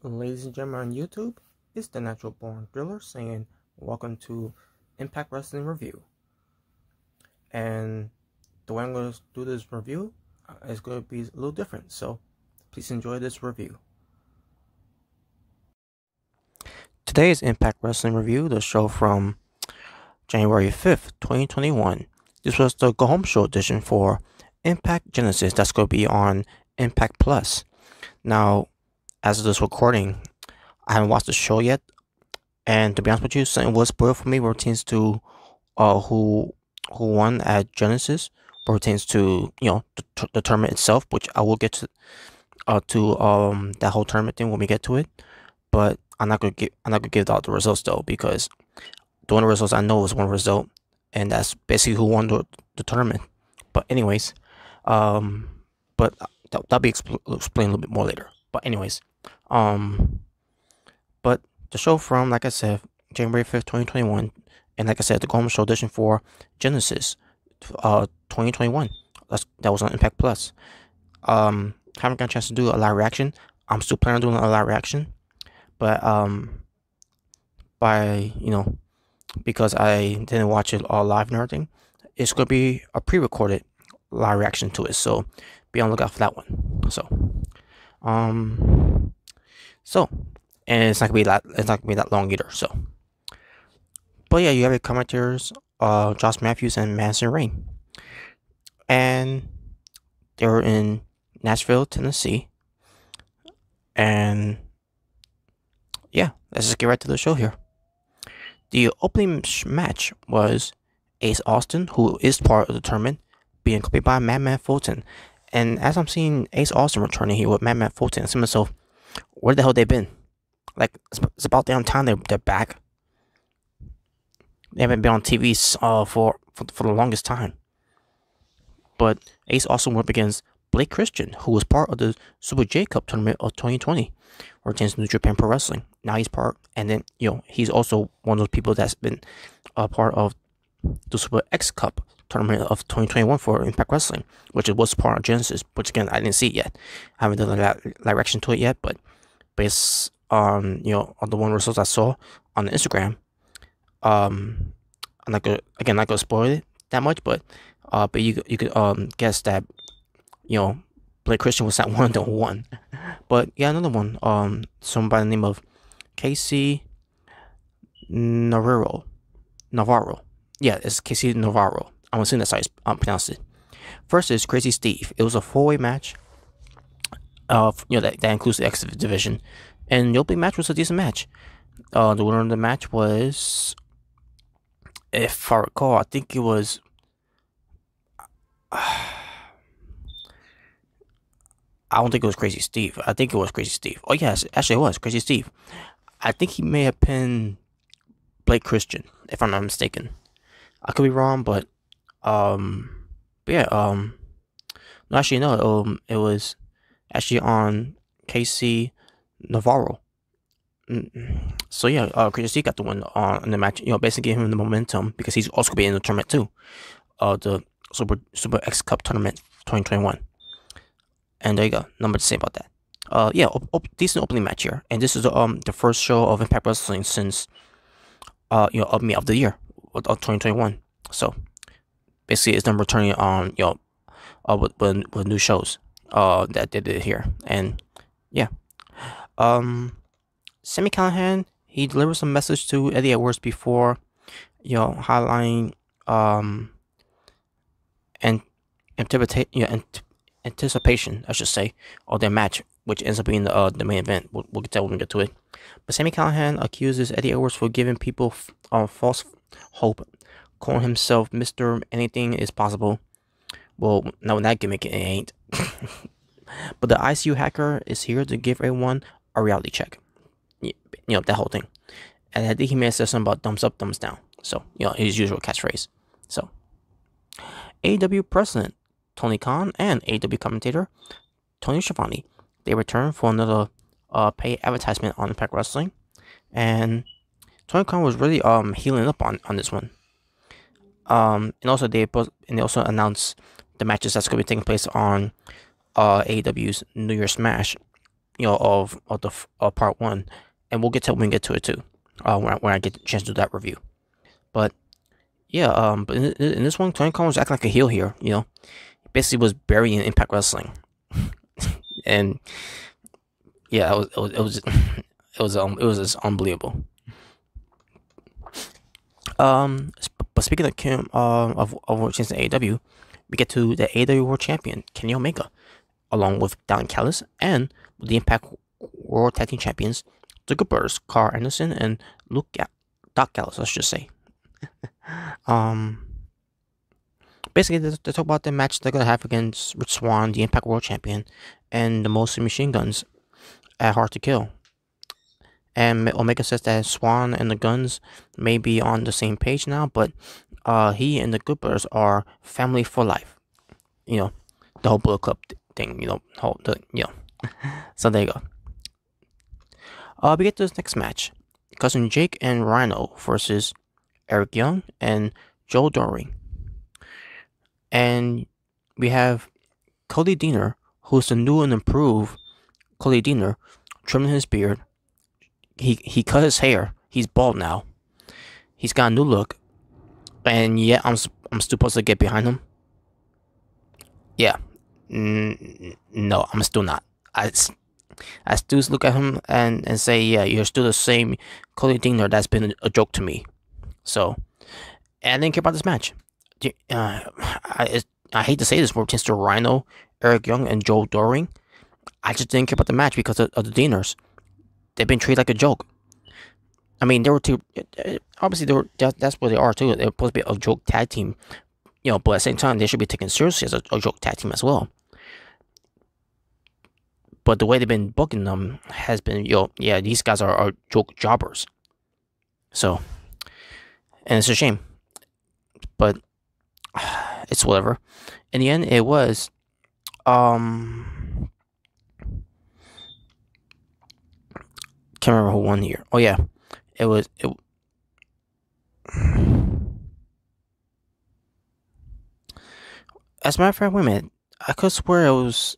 Ladies and gentlemen on YouTube, it's the Natural Born Thriller saying welcome to Impact Wrestling Review. And the way I'm going to do this review is going to be a little different, so please enjoy this review. Today's Impact Wrestling Review, the show from January 5th, 2021. This was the Go Home Show edition for Impact Genesis. That's going to be on Impact Plus. Now, as of this recording, I haven't watched the show yet, and to be honest with you, something was spoiled for me pertains to who won at Genesis, pertains to the tournament itself, which I will get to that whole tournament thing when we get to it. But I'm not gonna give out the results though, because the one results I know is one result, and that's basically who won the tournament. But anyways, but that'll be explained a little bit more later. But anyways, but the show from, like I said, January 5th, 2021, and like I said, the Go Home Show edition for Genesis, 2021. That was on Impact Plus. Haven't got a chance to do a live reaction. I'm still planning on doing a live reaction, but because I didn't watch it all live and everything, it's gonna be a pre-recorded live reaction to it. So be on the lookout for that one. And it's not gonna be that long either. So, but yeah, you have your commentators, Josh Matthews and Madison Rain, and they were in Nashville, Tennessee, and yeah, let's just get right to the show here. The opening match was Ace Austin, who is part of the tournament, being copied by Madman Fulton. And as I'm seeing Ace Austin returning here with Madman Fulton, I see myself, where the hell they been? Like, it's about damn time they're back. They haven't been on TV for the longest time. But Ace Austin went up against Blake Christian, who was part of the Super J Cup tournament of 2020, or against New Japan Pro Wrestling. Now he's part, and then he's also one of those people that's been a part of the Super X Cup tournament of 2021 for Impact Wrestling, which it was part of Genesis, which again I didn't see it yet. I haven't done a live reaction to it yet, but based on on the one results I saw on the Instagram, I'm not gonna spoil it that much, but you could guess that Blake Christian was that one that won. But yeah, another one, someone by the name of Casey Navarro. Yeah, it's Casey Navarro. I'm assuming that's how you pronounce it. First is Crazy Steve. It was a 4-way match. That includes the X division, and the opening match was a decent match. The winner of the match was, if I recall, I think it was. I don't think it was Crazy Steve. I think it was Crazy Steve. Oh yes, actually it was Crazy Steve. I think he may have pinned Blake Christian, if I'm not mistaken. I could be wrong, but yeah, no, actually no, it was actually on Casey Navarro. So yeah, Crazy Steve got the win in the match. Basically gave him the momentum because he's also gonna be in the tournament too, the Super X Cup tournament 2021. And there you go, nothing to say about that. Yeah, decent opening match here, and this is the first show of Impact Wrestling since of the year of 2021. So basically, it's them returning on with new shows that they did here, and yeah, Sami Callihan, he delivered some message to Eddie Edwards before highlighting and anticipation, I should say, of their match, which ends up being the main event. We'll get to that when we get to it. But Sami Callihan accuses Eddie Edwards for giving people false hope, calling himself Mr. Anything is Possible. Well, no, that gimmick it ain't. But the ICU hacker is here to give everyone a reality check. That whole thing. And I think he may have said something about thumbs up, thumbs down. So, his usual catchphrase. So, AEW president Tony Khan and AEW commentator Tony Schiavone, they return for another paid advertisement on Impact Wrestling, and Tony Khan was really healing up on this one. And also they also announced the matches that's going to be taking place on AEW's New Year's Smash of the part one, and we'll get to it when we get to it too. When I get the chance to do that review. But yeah, but in this one, Tony Khan was acting like a heel here. Basically was burying Impact Wrestling, and yeah, it was just unbelievable. But speaking of Kim, of World Champions in AEW, we get to the AEW World Champion Kenny Omega, along with Don Callis, and the Impact World Tag Team Champions, the Good Brothers, Carl Anderson and Doc Gallows, I should say. Um, Basically, they talk about the match they're gonna have against Rich Swann, the Impact World Champion, and the Motion Machine Guns at Hard to Kill. And Omega says that Swann and the Guns may be on the same page now, but he and the Good Brothers are family for life. The whole Bullet Club thing. So there you go. We get to this next match: Cousin Jake and Rhino versus Eric Young and Joe Doring. And we have Cody Deaner, who's the new and improved Cody Deaner, trimming his beard. He cut his hair. He's bald now. He's got a new look, and yet I'm still supposed to get behind him. Yeah, no, I'm still not. I still look at him and say, yeah, you're still the same Cody Deaner that's been a joke to me. So, and I didn't care about this match. I hate to say this, but since Rhino, Eric Young, and Joe Doring, I just didn't care about the match because of the Deaners. They've been treated like a joke. I mean, they were two. Obviously, that's what they are too. They're supposed to be a joke tag team, but at the same time, they should be taken seriously as a joke tag team as well. But the way they've been booking them has been, yeah, these guys are joke jobbers. So, and it's a shame, but it's whatever. In the end, it was, can't remember who won here. Oh yeah, it was it. As a matter of fact, wait a minute. I could swear it was.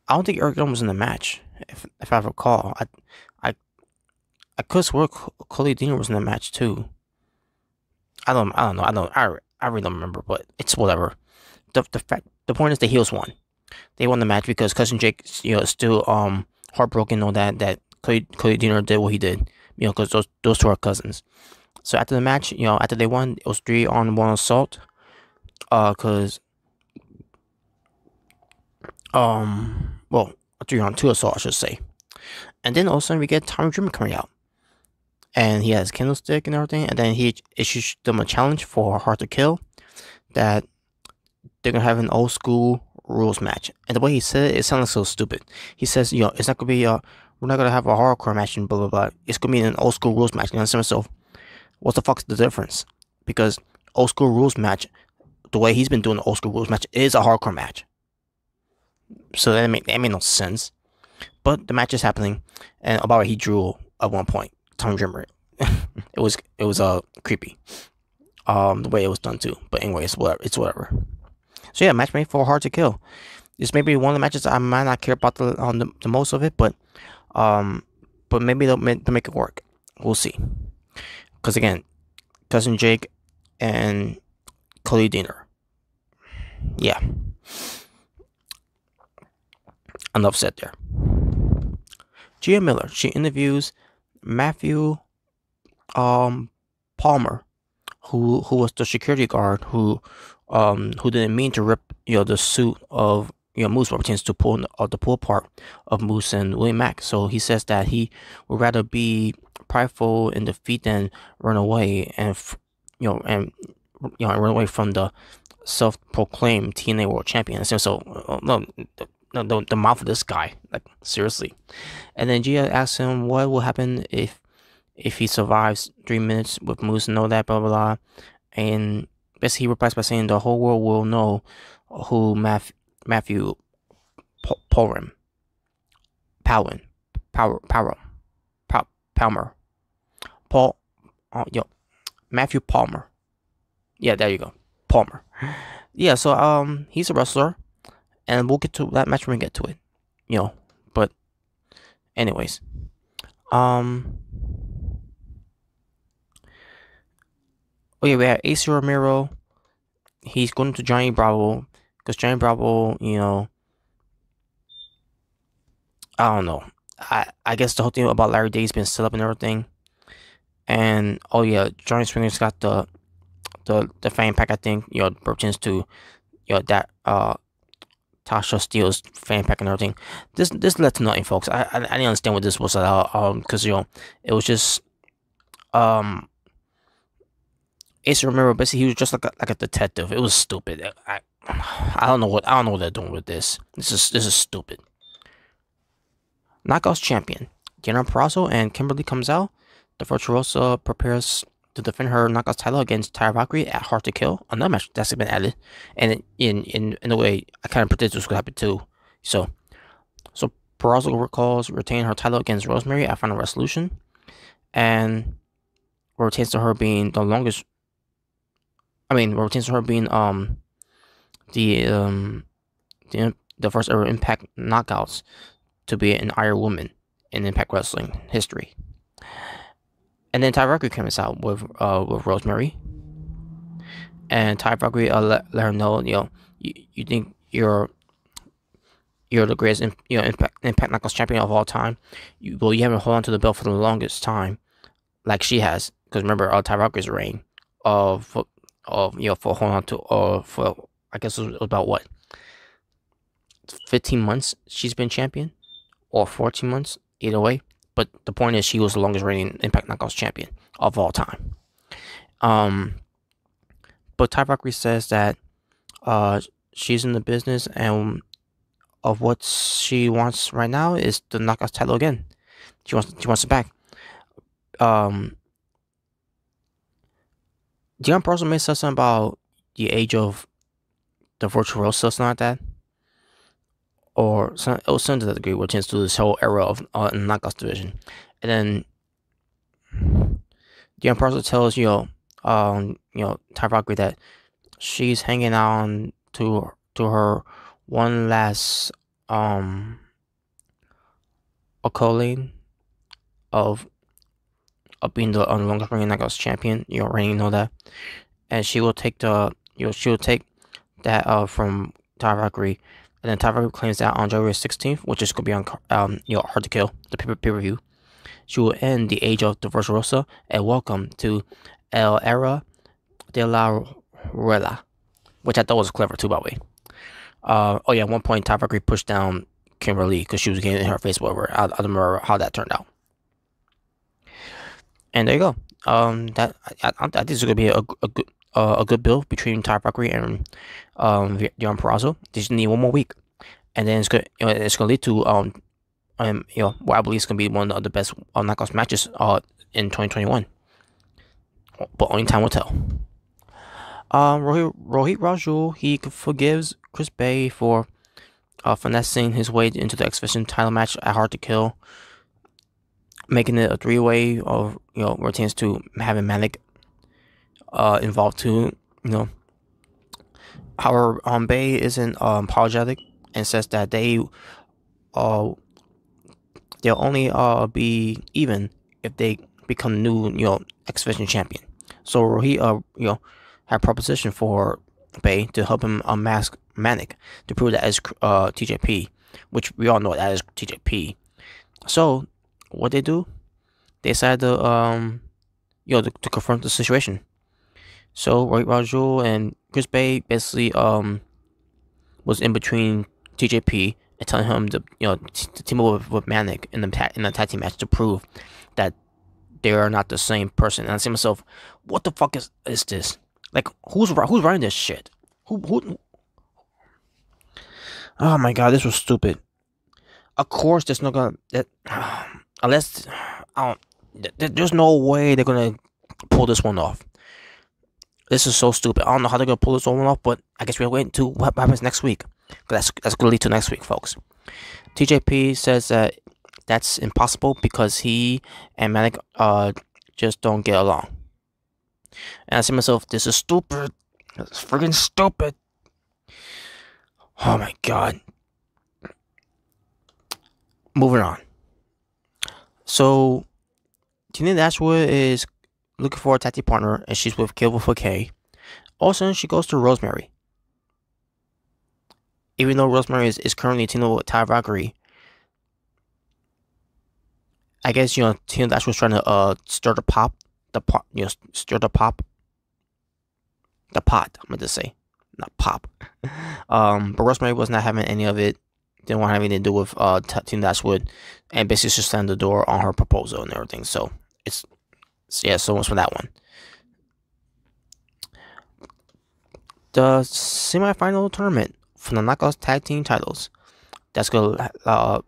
I don't think Eric Young was in the match, if I recall. I could swear Cody Deaner was in the match too. I don't know. I really don't remember, but it's whatever. The point is the heels won. They won the match because Cousin Jake, is still heartbroken on that Cody Deaner did what he did. Because those two are cousins. So after the match, after they won, it was 3-on-1 assault. Cause well, a 3-on-2 assault, I should say. And then all of a sudden we get Tommy Dreamer coming out, and he has candlestick and everything, and then he issues them a challenge for Hard to Kill, that they're gonna have an old school rules match. And the way he said it sounded so stupid. He says, it's not gonna be we're not gonna have a hardcore match and blah blah blah. It's gonna be an old school rules match. You understand myself? What the fuck's the difference? Because old school rules match, the way he's been doing the old school rules match, is a hardcore match. So that made no sense. But the match is happening, and about it, he drew at one point. Tommy Dreamer. it was creepy. The way it was done too. But anyway, it's whatever. So yeah, match made for Hard to Kill. This may be one of the matches I might not care about the most of it, but maybe they'll make it work. We'll see. Because again, Cousin Jake and Cody Deaner. Yeah. Enough said there. Gia Miller, she interviews Matthew Palmer, who was the security guard who didn't mean to rip the suit of Moose pretends to pull the pull part of Moose and William Mack. So he says that he would rather be prideful in defeat than run away and run away from the self-proclaimed TNA World Champion. So no, the mouth of this guy, like seriously. And then Gia asks him what will happen if he survives 3 minutes with Moose and all that, blah blah blah. And basically he replies by saying the whole world will know who Matthew Palmer, Matthew Palmer. Yeah, there you go, Palmer. Yeah, so he's a wrestler, and we'll get to that match when we get to it. You know, but anyways, um, okay, we have Ace Romero. He's going to Johnny Bravo because Johnny Bravo, I don't know. I guess the whole thing about Larry Day's been set up and everything. And oh yeah, Johnny Swinger's got the fan pack. I think pertains to that Tasha Steele's fan pack and everything. This led to nothing, folks. I didn't understand what this was at all. Because it was just Ace Romero. Basically, he was just like a detective. It was stupid. I don't know what they're doing with this. This is stupid. Knockouts champion Deanna Purrazzo and Kimberly comes out. The Virtuosa prepares to defend her Knockouts title against Taya Valkyrie at Hard to Kill. Another match that's been added, and in a way, I kind of predicted this would happen too. So Purrazzo recalls retain her title against Rosemary at Final Resolution, and retains to her being the longest. I mean, retains to her being the the first ever Impact Knockouts to be an Iron Woman in Impact Wrestling history. And then Taya Valkyrie comes out with Rosemary, and Taya Valkyrie let her know, you think you're the greatest Impact Knockouts champion of all time. You haven't held on to the belt for the longest time, like she has. Because remember, Taya Valkyrie's reign for holding on to for I guess it was about what 15 months she's been champion, or 14 months, either way. But the point is, she was the longest reigning Impact Knockouts champion of all time. But Taya Valkyrie says that she's in the business, and of what she wants right now is the Knockouts title again. She wants it back. Deanna Purrazzo may say something about the age of the Virtuoso, something like that, or it was something to that degree, which is to this whole era of Knockouts division. And then Deanna Purrazzo tells Taya Valkyrie that she's hanging on to her one last accolade of being the longest reigning Knockouts champion. Reigning, know that, and she will take that from Taya Valkyrie. And then Taya Valkyrie claims that on January 16th, which is gonna be on Hard to Kill, the pay-per-view, she will end the age of the Virtuosa and welcome to El Era de la Rueda, which I thought was clever too, by the way. Oh yeah, at one point Taya Valkyrie pushed down Kimberly because she was getting in her face, whatever. I don't remember how that turned out. And there you go. That I think this is gonna be a good build between Taya Valkyrie and Deanna Purrazzo. They just need one more week, and then it's gonna lead to what I believe is gonna be one of the best Knockouts matches in 2021. But only time will tell. Rohit Raju, he forgives Chris Bay for finessing his way into the X Division title match at Hard to Kill, making it a three-way of retains to having Manic involved too. However, Bay isn't apologetic and says that they'll only be even if they become new X Division champion. So Rohit had a proposition for Bay to help him unmask Manic to prove that as TJP, which we all know that is TJP. So what they do, they decided to to confront the situation. So Raju and Chris Bay basically was in between TJP and telling him to to team up with Manic in the tag team match to prove that they are not the same person. And I say to myself, what the fuck is this? Like, who's running this shit? Who? Oh my god, this was stupid. Of course, there's not gonna unless there's no way they're gonna pull this one off. This is so stupid. I don't know how they're gonna pull this one off, but I guess we're waiting to what happens next week. Cause that's gonna lead to next week, folks. TJP says that that's impossible because he and Manic just don't get along. And I say to myself, this is stupid. It's freaking stupid. Oh my god. Moving on. So Tina Dashwood is looking for a tag team partner, and she's with Kill for K. All of a sudden, she goes to Rosemary. Even though Rosemary is currently teaming with Ty Valkyrie, I guess Tina Dashwood's trying to stir the pot, stir the pot. I'm gonna say, not pop. But Rosemary was not having any of it. Didn't want to have anything to do with Tina Dashwood, and basically just slammed the door on her proposal and everything. So it's yeah, so much for that one. The semifinal tournament for the Knockouts Tag Team titles that's gonna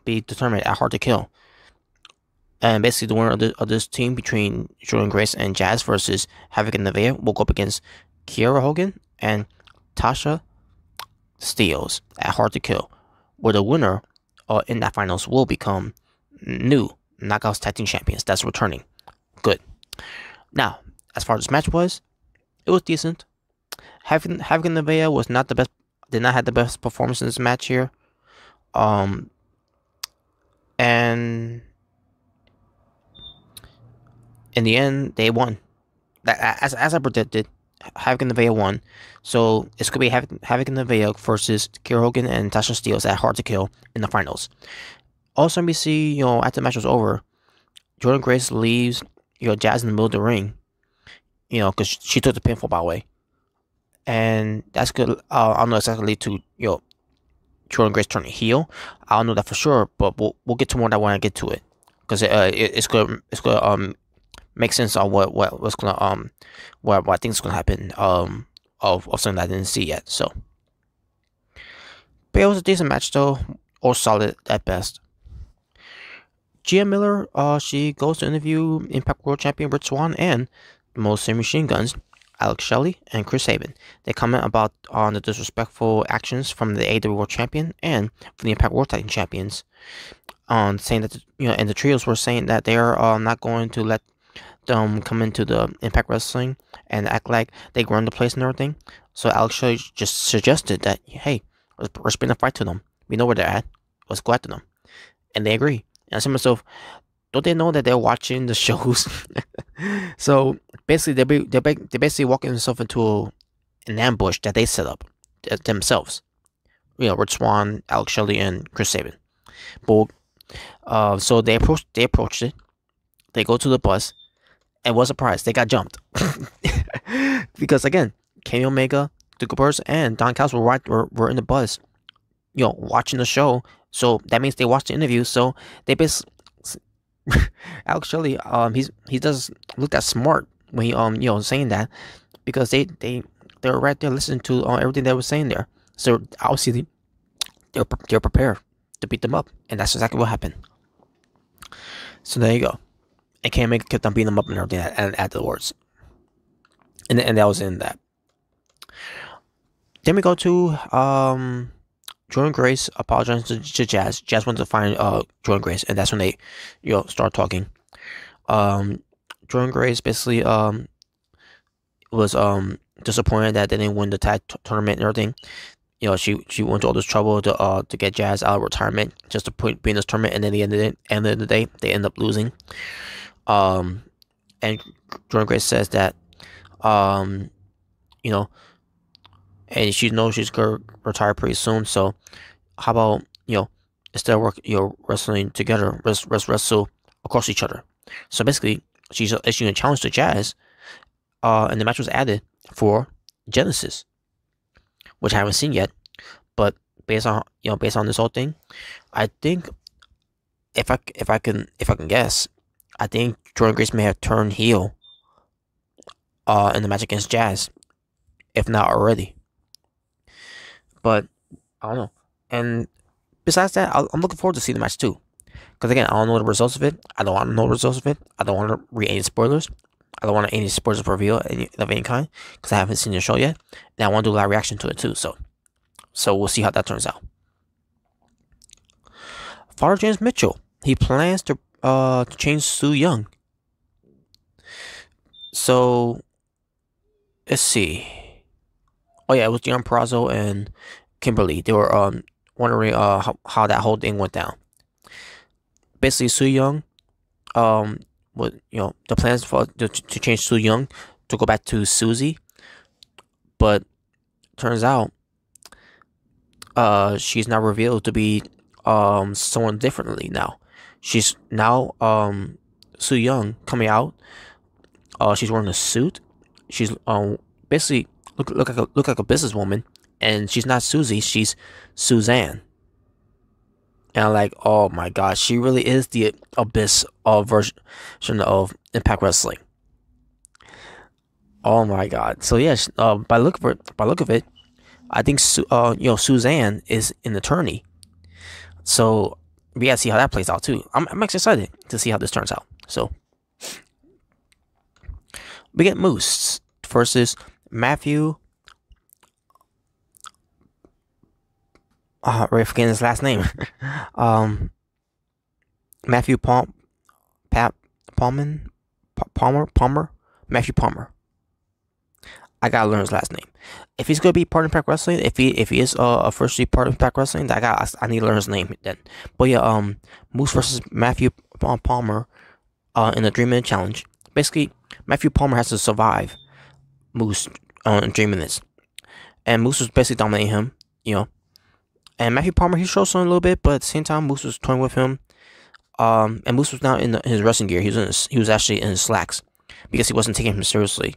be determined at Hard to Kill. And basically, the winner of this team between Jordan Grace and Jazz versus Havoc and Nevaeh will go up against Kiera Hogan and Tasha Steelz at Hard to Kill, where the winner in that finals will become new Knockouts Tag Team Champions. That's returning. Good. Now, as far as this match was, it was decent. Havoc and Nevaeh was not the best. Did not have the best performance in this match here. And in the end, they won. As I predicted, Havoc and Nevaeh won. So it's gonna be Havoc and Nevaeh versus Kiera Hogan and Tasha Steelz at Hard to Kill in the finals. Also, NBC, after the match was over, Jordan Grace leaves, Jazz in the middle of the ring, because she took the pinfall, by the way. And that's good. I don't know exactly lead to, Jordan Grace turning heel. I don't know that for sure, but we'll get to more of that when I get to it, because it's good. It's good. Make sense on what's gonna what I think is gonna happen of something that I didn't see yet. So, but it was a decent match though, or solid at best. Gia Miller, she goes to interview Impact World Champion Rich Swann and the Most Machine Guns, Alex Shelley and Chris Sabin. They comment about the disrespectful actions from the AEW World Champion and from the Impact World Tag Team Champions, saying that and the trios were saying that they are not going to let them come into the Impact Wrestling and act like they run the place and everything. So Alex Shelley just suggested that, hey, let's bring a fight to them. We know where they're at. Let's go after them. And they agree. And I said to myself, don't they know that they're watching the shows? So basically, they're basically walking themselves into an ambush that they set up themselves. Rich Swann, Alex Shelley, and Chris Sabin. But so they approached it. They go to the bus. And was surprised, they got jumped. Because again, Kenny Omega, the Goobers, and Don Callis were in the bus, watching the show. So that means they watched the interview. So they basically, Alex Shelley, he does look that smart when he saying that, because they're right there listening to everything they were saying there. So obviously they're prepared to beat them up, and that's exactly what happened. So there you go. And Kenny Omega kept on beating them up and everything afterwards. And that was in that. Then we go to Jordan Grace apologizing to Jazz. Jazz wanted to find Jordan Grace, and that's when they start talking. Jordan Grace basically was disappointed that they didn't win the tag tournament and everything. She went to all this trouble to get Jazz out of retirement just to be in this tournament, and then at the end of the day they end up losing. And Jordan Grace says that, and she knows she's gonna retire pretty soon. So how about instead of wrestling together, wrestle across each other. So basically, she's issuing a challenge to Jazz, and the match was added for Genesis, which I haven't seen yet. But based on this whole thing, I think if I can guess, I think Jordan Grace may have turned heel in the match against Jazz, if not already. But I don't know. And besides that, I'm looking forward to seeing the match too. Because again, I don't know the results of it. I don't want to know the results of it. I don't want to read any spoilers. I don't want any spoilers reveal of any kind, because I haven't seen the show yet, and I want to do a live reaction to it too. So we'll see how that turns out. Father James Mitchell, he plans to change Su Yung. So let's see. Oh yeah, it was Gian Perazo and Kimberly. They were wondering how that whole thing went down. Basically, Soo Young what the plans for to change Soo Young to go back to Susie, but turns out she's now revealed to be someone differently now. She's now Soo Young coming out. She's wearing a suit. She's basically look like a businesswoman, and she's not Susie. She's Suzanne. And I'm like, oh my god, she really is the abyss of version of Impact Wrestling. Oh my god. So yes, by look of it, I think Suzanne is an attorney. So we gotta see how that plays out too. I'm excited to see how this turns out. So we get Moose versus Matthew. Right, forgetting his last name. Matthew Palmer. Matthew Palmer. I gotta learn his last name. If he's gonna be part of Impact Wrestling, if he is a first part of Impact Wrestling, I need to learn his name then. But yeah, Moose versus Matthew Palmer, in the Dream Minute Challenge. Basically, Matthew Palmer has to survive Moose in 3 minutes, and Moose was basically dominating him, And Matthew Palmer, he showed something a little bit, but at the same time, Moose was toying with him. And Moose was not in his wrestling gear. He was actually in his slacks because he wasn't taking him seriously.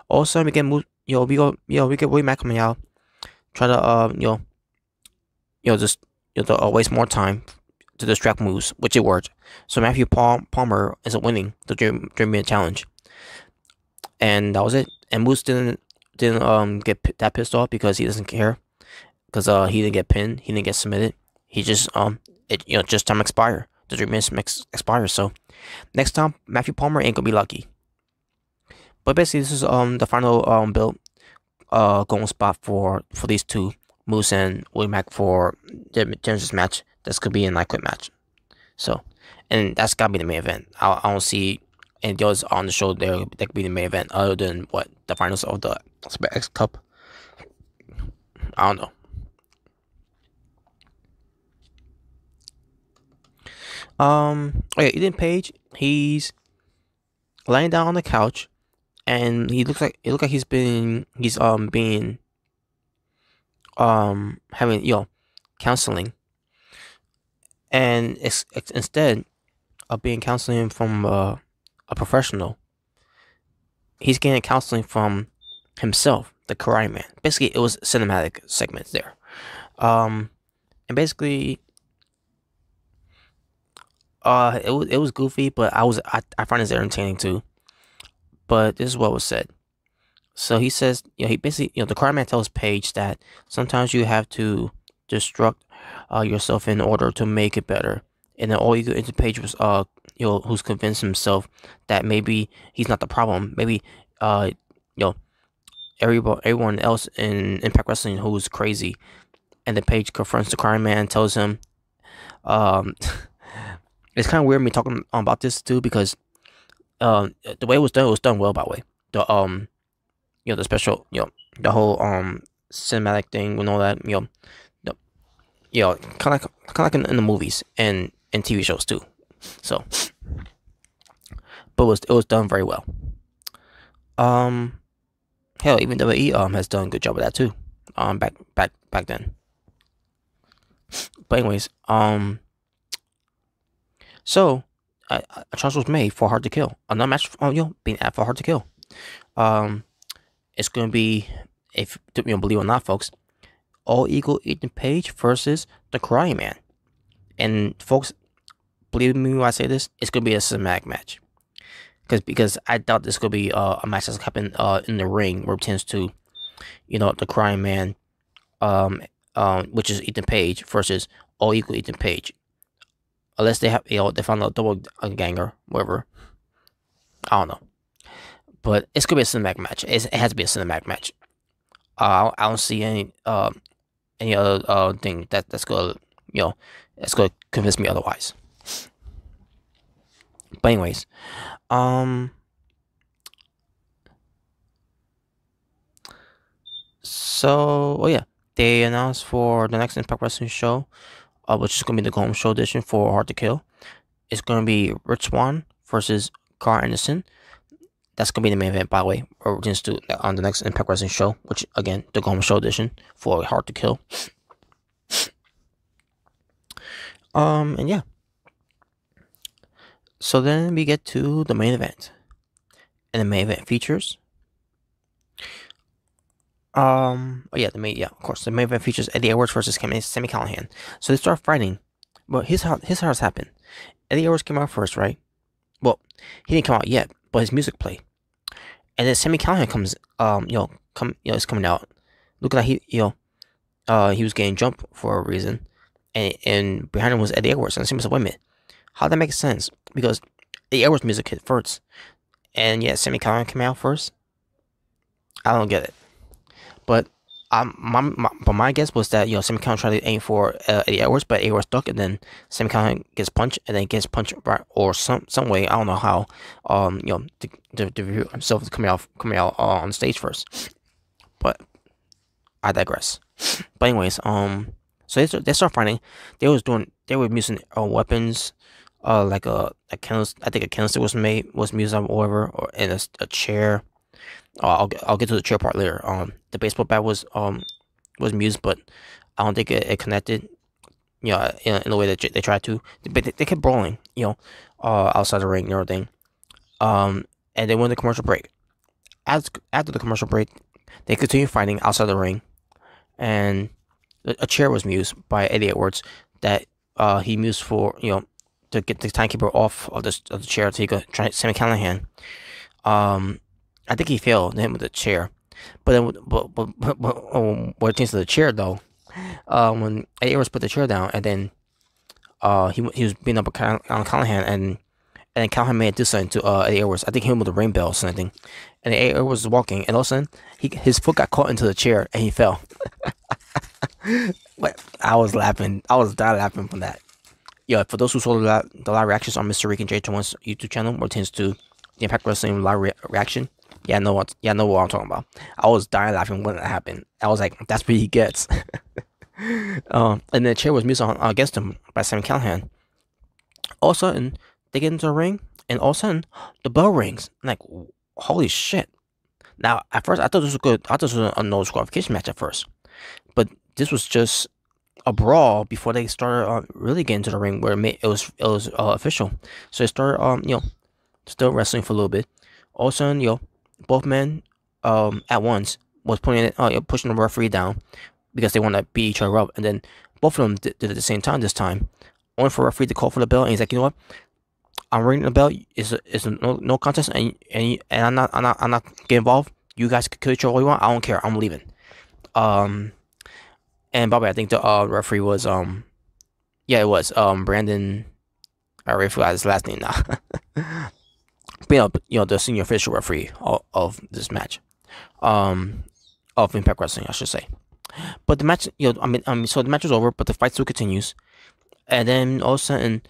All of a sudden, we get Moose, we get Willie Mack coming out, try to just waste more time to distract Moose, which it worked. So Matthew Palmer isn't winning the Dream Minute Challenge, and that was it. And Moose didn't get that pissed off because he doesn't care, because he didn't get pinned, he didn't get submitted. He just just time expire. The 3 minutes expires. So next time Matthew Palmer ain't gonna be lucky. But basically, this is the final going spot for these two, Moose and Willie Mack, for their Genesis match. That's gonna be a night quit match. So, and that's gotta be the main event. I don't see any others on the show there that could be the main event other than what the finals of the X Cup. I don't know. Oh yeah, Ethan Page. He's laying down on the couch, and it looks like he's being having counseling, and instead of being counseling from a professional, he's getting counseling from himself, the Karate Man. Basically, it was cinematic segments there, and basically, it was goofy, but I find it entertaining too. But this is what was said. So he says, he basically, the Karate Man tells Paige that sometimes you have to destruct yourself in order to make it better. And then all you go into Paige was, who's convinced himself that maybe he's not the problem. Maybe, everyone else in Impact Wrestling who's crazy. And then Paige confronts the Karate Man, tells him, it's kind of weird me talking about this too, because the way it was done well, by the way. The special, the whole cinematic thing and all that, kind of like in the movies and TV shows too. So, but it was done very well. Hell, even WWE has done a good job of that too. Back then. But anyways, so a chance was made for Hard to Kill. Another match, being added for Hard to Kill. It's gonna be, if you believe it or not, folks, All Eagle Ethan Page versus the Karate Man. And folks, believe me when I say this, it's gonna be a cinematic match. Because I doubt this could be a match that's happened in the ring, where it tends to, the Karate Man, which is Ethan Page versus All Eagle Ethan Page. Unless they have, they found a double ganger, whatever. I don't know. But it's gonna be a cinematic match. It has to be a cinematic match. I don't see any other thing that's gonna that's gonna convince me otherwise. But anyways, so yeah, they announced for the next Impact Wrestling show, which is gonna be the Go Home Show edition for Hard to Kill. It's gonna be Rich Swann versus Carl Anderson. That's gonna be the main event, by the way, or just to on the next Impact Wrestling show, which again the Go Home Show edition for Hard to Kill. And yeah. So then we get to the main event, and the main event features. Of course, the main event features Eddie Edwards versus Sami Callihan. So they start fighting, but here's how it's happened. Eddie Edwards came out first, right? Well, he didn't come out yet, but his music played, and then Sami Callihan comes, is coming out. Looking like he was getting jumped for a reason, and behind him was Eddie Edwards, and I said, wait a minute, how that makes sense? Because Eddie Edwards' music hit first, and yeah, Sami Callihan came out first. I don't get it. But my guess was that Sami Callihan tried to aim for Eddie Edwards, but Eddie Edwards stuck, and then Sami Callihan gets punched, and then gets punched right, or some way. I don't know how. The review himself coming out on stage first, but I digress. But anyways, so they start fighting. They were using weapons, like a candlestick. I think a candlestick was used or whatever, or in a chair. I'll get to the chair part later. The baseball bat was used, but I don't think it connected. In the way that they tried to. But they kept brawling. Outside the ring and everything. And they went to commercial break. After the commercial break, they continued fighting outside the ring, and a chair was used by Eddie Edwards that he used for to get the timekeeper off of the chair to try Sami Callihan. I think he failed him with the chair, but then when it came to the chair though, when Eddie Edwards put the chair down, and then he was beating up on Callihan, and then Callihan may have did something to Eddie Edwards. I think he hit him with a ring bell or something, and Eddie Edwards was walking, and all of a sudden his foot got caught into the chair and he fell. I was laughing. I was dying laughing from that. Yeah, for those who saw the live reactions on Mr. Rick and J21's YouTube channel, where it tends to the Impact Wrestling live reaction. Yeah, I know what I'm talking about. I was dying laughing when it happened. I was like, that's what he gets. And the chair was used against him by Sami Callihan. All of a sudden, they get into the ring, and all of a sudden, the bell rings. Like, holy shit. Now, at first, I thought this was good. I thought this was a no disqualification match at first. But this was just a brawl before they started really getting to the ring, where it was official. So they started, still wrestling for a little bit. All of a sudden, both men at once was pushing the referee down because they want to beat each other up, and then both of them did it at the same time this time, only for the referee to call for the bell, and he's like, you know what, I'm ringing the bell. It's a no contest, and I'm not getting involved. You guys can kill each other all you want. I don't care. I'm leaving. And by the way, I think the referee was it was Brandon. I already forgot his last name now. The senior official referee of this match, of Impact Wrestling, I should say. But the match, so the match was over, but the fight still continues. And then all of a sudden,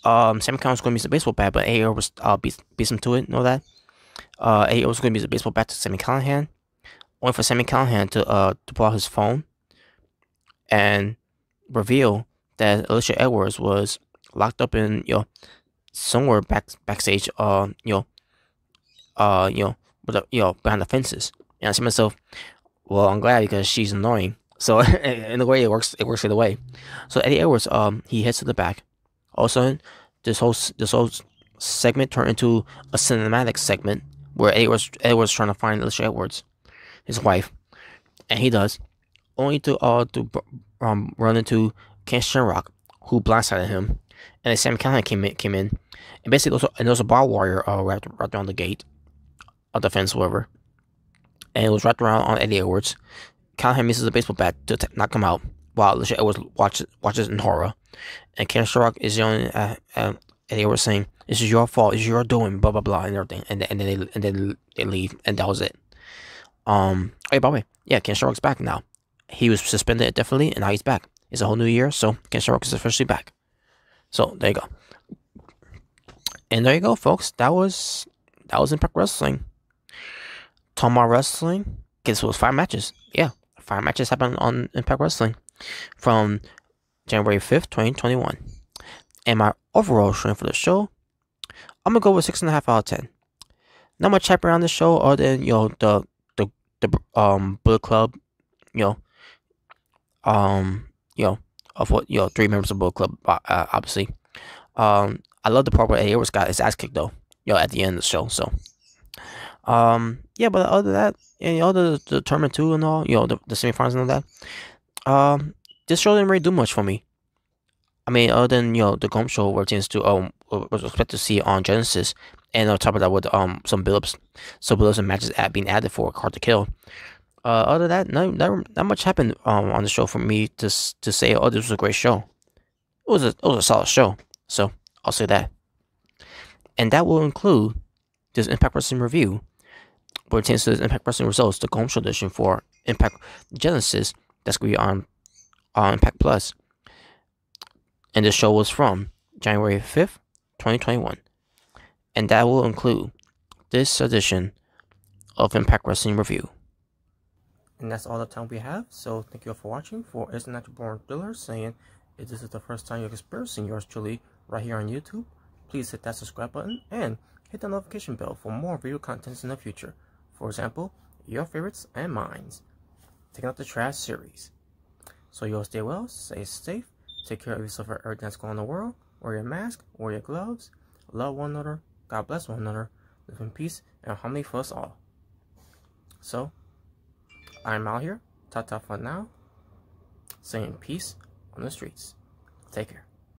Sami Callihan was going to use the baseball bat, but AO was beats him to it. Know that? AO was going to use the baseball bat to Sami Callihan, only for Sami Callihan to pull out his phone and reveal that Alicia Edwards was locked up in somewhere backstage, behind the fences. And I see myself, well, I'm glad because she's annoying. So in a way, it works either way. So Eddie Edwards, he heads to the back. All of a sudden, this whole segment turned into a cinematic segment where Eddie Edwards trying to find Alicia Edwards, his wife, and he does, only to run into Ken Shamrock, who blindsided him, and then Sami Callihan came in, and basically there was a bar warrior wrapped around the gate of the fence, whatever, and it was wrapped around on Eddie Edwards. Callihan misses a baseball bat to knock him out, while Alicia Edwards watches in horror, and Ken Shamrock is yelling at Eddie Edwards saying, "This is your fault. This is your doing." Blah blah blah and everything, and then they leave, and that was it. By the way, yeah, Ken Shamrock's back now. He was suspended indefinitely, and now he's back. It's a whole new year, so Ken Shamrock is officially back. So there you go. And there you go, folks. That was Impact Wrestling. Talking about wrestling. Guess it was 5 matches. Yeah, 5 matches happened on Impact Wrestling from January 5th, 2021. And my overall rating for the show, I'm gonna go with 6.5 out of 10. Not much happened on the show other than the Bullet Club, you know, you know, of what 3 members of Bullet Club, obviously. I love the part where Edwards got his ass kicked though, at the end of the show. So, yeah, but other than that, and the tournament too and all, the semifinals and all that. This show didn't really do much for me. I mean, other than the Gomp show where teams to was expected to see on Genesis, and on top of that with some build-ups, and matches being added for Hard to Kill. Other than that, not much happened on the show for me to say, oh, this was a great show. It was a solid show, so I'll say that. And that will include this Impact Wrestling review, where it pertains to the Impact Wrestling results, the Gomp show edition for Impact Genesis. That's gonna be on Impact Plus. And the show was from January 5th, 2021. And that will include this edition of Impact Wrestling Review. And that's all the time we have. So thank you all for watching. For Is Natural Born Thriller saying, if this is the first time you're experiencing yours truly right here on YouTube, please hit that subscribe button and hit the notification bell for more video contents in the future. For example, your favorites and mines. Taking Out the Trash series. So you'll stay well, stay safe, take care of yourself for everything that's going on in the world. Wear your mask, wear your gloves, love one another, God bless one another, live in peace and harmony for us all. So, I'm out here, ta-ta for now, saying peace on the streets. Take care.